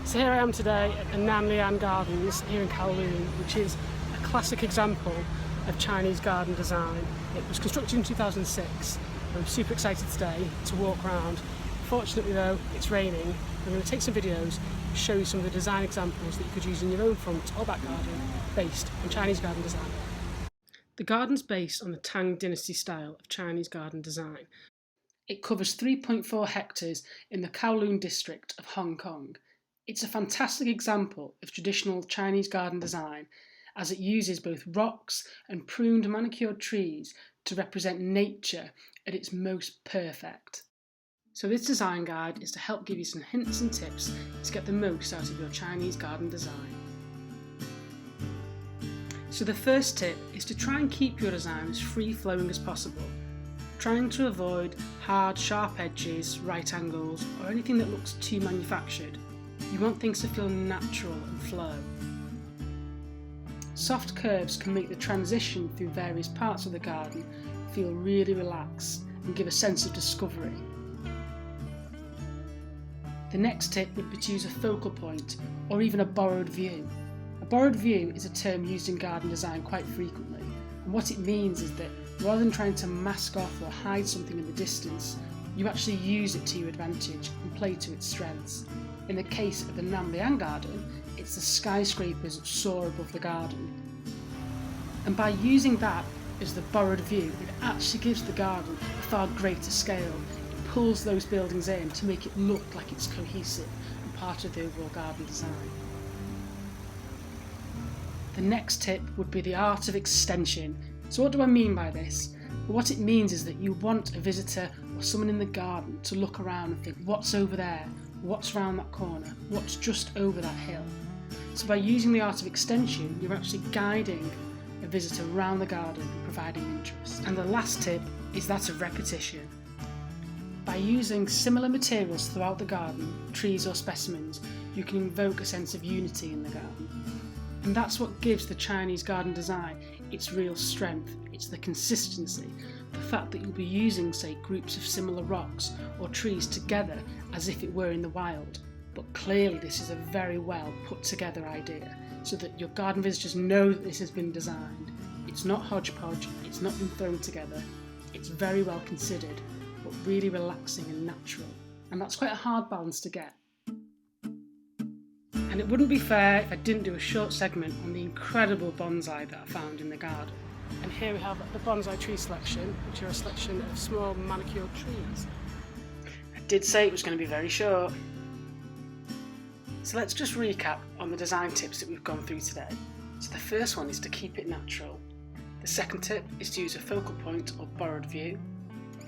So here I am today at the Nan Lian Gardens here in Kowloon, which is a classic example of Chinese garden design. It was constructed in 2006. I'm super excited today to walk around. Fortunately though, it's raining. I'm going to take some videos and show you some of the design examples that you could use in your own front or back garden based on Chinese garden design. The garden's based on the Tang Dynasty style of Chinese garden design. It covers 3.4 hectares in the Kowloon district of Hong Kong. It's a fantastic example of traditional Chinese garden design, as it uses both rocks and pruned manicured trees to represent nature at its most perfect. So this design guide is to help give you some hints and tips to get the most out of your Chinese garden design. So the first tip is to try and keep your design as free-flowing as possible, trying to avoid hard, sharp edges, right angles, or anything that looks too manufactured. You want things to feel natural and flow. Soft curves can make the transition through various parts of the garden feel really relaxed and give a sense of discovery. The next tip would be to use a focal point or even a borrowed view. A borrowed view is a term used in garden design quite frequently, and what it means is that rather than trying to mask off or hide something in the distance, you actually use it to your advantage and play to its strengths. In the case of the Nan Lian garden, it's the skyscrapers that soar above the garden. And by using that as the borrowed view, it actually gives the garden a far greater scale. It pulls those buildings in to make it look like it's cohesive and part of the overall garden design. The next tip would be the art of extension. So what do I mean by this? Well, what it means is that you want a visitor or someone in the garden to look around and think, what's over there? What's round that corner? What's just over that hill? So by using the art of extension, you're actually guiding a visitor around the garden and providing interest. And the last tip is that of repetition. By using similar materials throughout the garden, trees or specimens, you can invoke a sense of unity in the garden. And that's what gives the Chinese garden design its real strength. It's the consistency, the fact that you'll be using, say, groups of similar rocks or trees together as if it were in the wild. But clearly this is a very well put together idea, so that your garden visitors know that this has been designed. It's not hodgepodge, it's not been thrown together, it's very well considered, but really relaxing and natural. And that's quite a hard balance to get. And it wouldn't be fair if I didn't do a short segment on the incredible bonsai that I found in the garden. And here we have the bonsai tree selection, which are a selection of small manicured trees. I did say it was going to be very short. So let's just recap on the design tips that we've gone through today. So the first one is to keep it natural. The second tip is to use a focal point or borrowed view.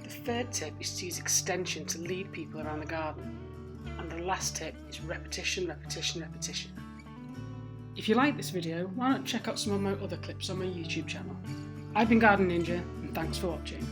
The third tip is to use extension to lead people around the garden. And the last tip is repetition, repetition, repetition. If you like this video, why not check out some of my other clips on my YouTube channel. I've been Garden Ninja, and thanks for watching.